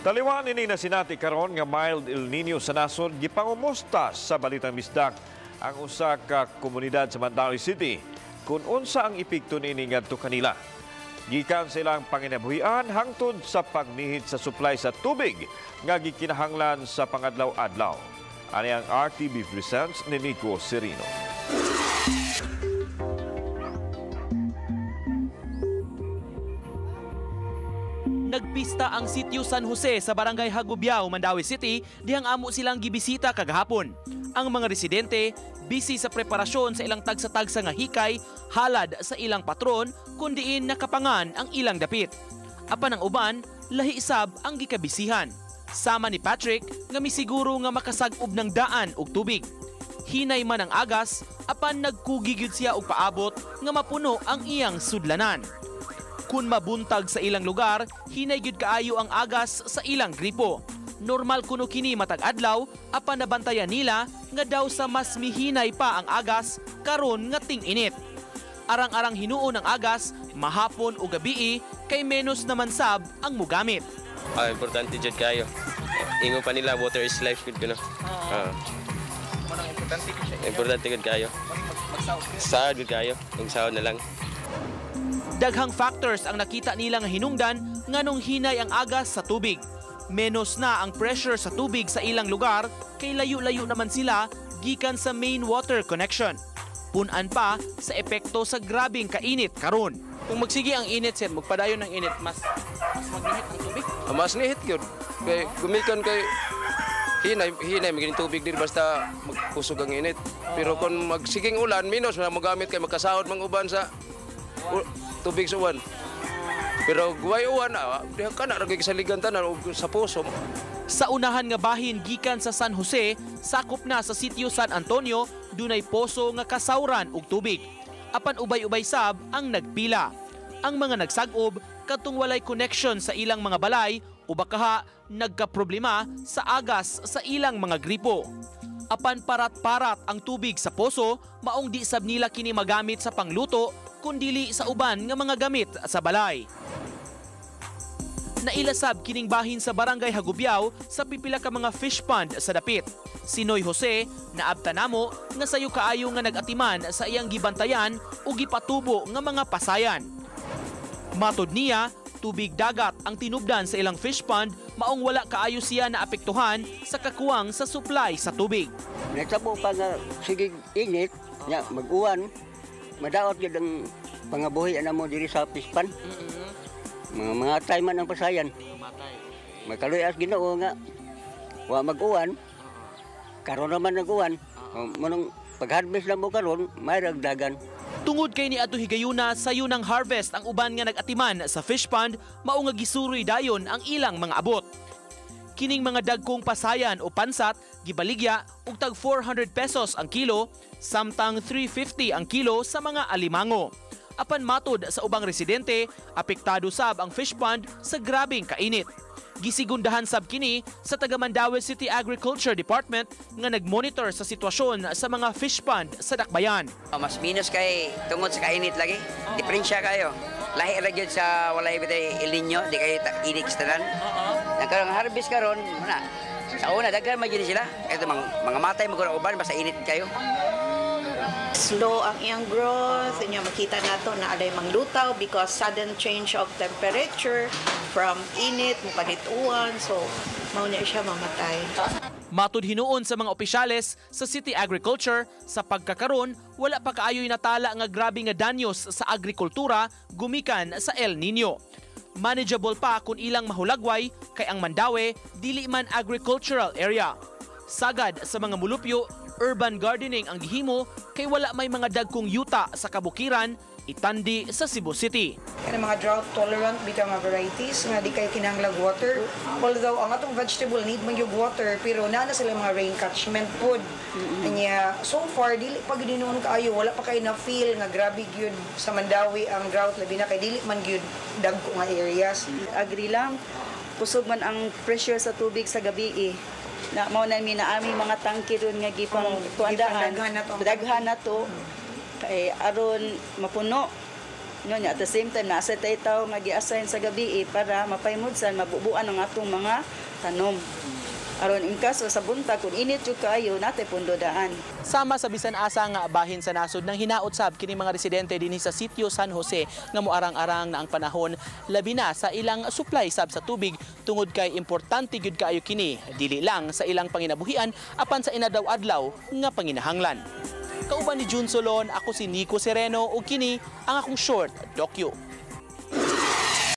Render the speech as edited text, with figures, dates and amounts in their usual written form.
Taliwan ini na sinati karon nga mild El Nino sa nasod gipangumusta sa Balitang Bisdak ang usa ka komunidad sa Mandaue City kung unsa ang epekto niini ngadto kanila. Gikan silang Panginabuhian hangtod sa pagnihit sa supply sa tubig nga gikinahanglan sa pangadlaw-adlaw. Ani ang RTV Presents ni Nico Serino. Nagpista ang sitio San Jose sa Barangay Hagubiao, Mandaue City, dihang amo silang gibisita kagahapon. Ang mga residente, busy sa preparasyon sa ilang tagsa-tagsa nga hikay, halad sa ilang patron, kundiin nakapangan ang ilang dapit. Apan ang uban, lahi isab ang gikabisihan. Sama ni Patrick, nga misiguro nga makasag-ob ng daan og tubig. Hinay man ang agas, apan nagkugigid siya og paabot nga mapuno ang iyang sudlanan. Kung mabuntag sa ilang lugar, hinay gyud kaayo ang agas sa ilang gripo. Normal kuno kini matag adlaw, apan nabantayan nila nga daw sa mas mihinay pa ang agas karon nga ting-init. Arang-arang hinuon ang agas, mahapon o gabii, kay menos naman sab ang mugamit. Importante jud kayo. Ingon pa nila water is life gud kuno. Importante gud kayo. Sahod gud kayo, ang sahod na lang. Daghang factors ang nakita nila nga hinungdan nganong hinay ang agas sa tubig. Menos na ang pressure sa tubig sa ilang lugar kay layo-layo naman sila gikan sa main water connection. Punan pa sa epekto sa grabing kainit karon. Kung magsige ang init sir, magpadayon ng init, mas magnihit ang tubig. Mas nihit yun. Kay gumikan kay hinay maging tubig din basta magkusog ang init. Pero kung magsiging ulan, minus na magamit kay magkasahod mang uban sa tubig sa uwan. Pero guway uwan, diha ka na nagkisaligan tanan sa puso. Sa unahan nga bahin gikan sa San Jose, sakop na sa sitio San Antonio, dunay poso nga kasawran og tubig. Apan ubay-ubay sab ang nagpila. Ang mga nagsag-ob kadtong walay connection sa ilang mga balay o baka nagkaproblema sa agas sa ilang mga gripo. Apan parat-parat ang tubig sa poso, maong di sab nila kini magamit sa pangluto kundili sa uban nga mga gamit sa balay. Nailasab kining bahin sa Barangay Hagubiao sa pipila ka mga fish pond sa dapit. Si Noy Jose naabta namo nga sayo kaayo nga nagatiman sa iyang gibantayan o gipatubo nga mga pasayan. Matod niya, tubig dagat ang tinubdan sa ilang fish pond maong wala kaayo siya na apektuhan sa kakuwang sa supply sa tubig. Nagsabo pa nga sige init, nya mag-uwan, madaot gyud ang pangabuhi ana mo diri sa fish pond. Mga tay man ang pasayan. Magkaluyas Ginoo nga wa mag-uwan. Karon naman nag-uwan. Manong pag-harvest lang mo karon, may ragdagan. Tungod kay ni adto higayuna sayo ng harvest ang uban nga nagatiman sa fish pond, mao nga gisuroy dayon ang ilang mga abot. Kining mga dagkong pasayan o pansat gibaligya og tag 400 pesos ang kilo, samtang 350 ang kilo sa mga alimango. Apan matod sa ubang residente, apektado sab ang fish pond sa grabing kainit. Gisigundahan sab kini sa taga Mandaue City Agriculture Department nga nagmonitor sa sitwasyon sa mga fish pond sa Dakbayan. Mas minus kay tungod sa kainit lagi. Diferensya kayo. Lahi ra gyud sa walay bitay El Nino, di kay init tanan. Nagkarong harvest karon, na sa una daghan man gyud sila. Ito mga matay magura uban basta init kayo. Slow ang iyang growth, inyo makita nato na aday manglutaw because sudden change of temperature from init mupadit uwan, so mao niya siya mamatay. Matud hinuon sa mga opisyales sa City Agriculture, sa pagkakaron wala pa kaayoy natala nga grabe nga danyos sa agrikultura gumikan sa El Nino. Manageable pa kung ilang mahulagway kay ang Mandaue dili man agricultural area. Sagad sa mga mulupyo, urban gardening ang gihimo kay wala may mga dagkong yuta sa kabukiran, itandi sa Cebu City. Kaya mga drought tolerant bitaw nga varieties nga di kay kinahanglang water. Although ang atong vegetable need man yung water pero naa sila mga rain catchment food. Kanya so far dili pa gyud noon kaayo wala pa kay na feel nga grabe gyud sa Mandaue ang drought labi na kay dili man gyud dagko nga areas. Agri lang kusog man ang pressure sa tubig sa gabi na mao na mi na aming mga tangke ron nga gipang tuandaan daghan na to kay aron mapuno At the same time, nasa tayo nga gi-assign sa gabi para mapaymudsan, mabubuan ang atong mga tanom. Aron in kaso sa buntag, kung init yung kayo, natin pundodaan. Sama sa bisan asa nga bahin sa nasod ng hinaot sab kini mga residente dinhi sa sitio San Jose nga moarang-arang na ang panahon labi na sa ilang supply sab sa tubig tungod kay importante gyud kaayo kini dili lang sa ilang panginabuhian apan sa inadaw-adlaw nga panginahanglan. Kauban ni Jun Solon, ako si Nico Sereno ug kini ang akong short docu.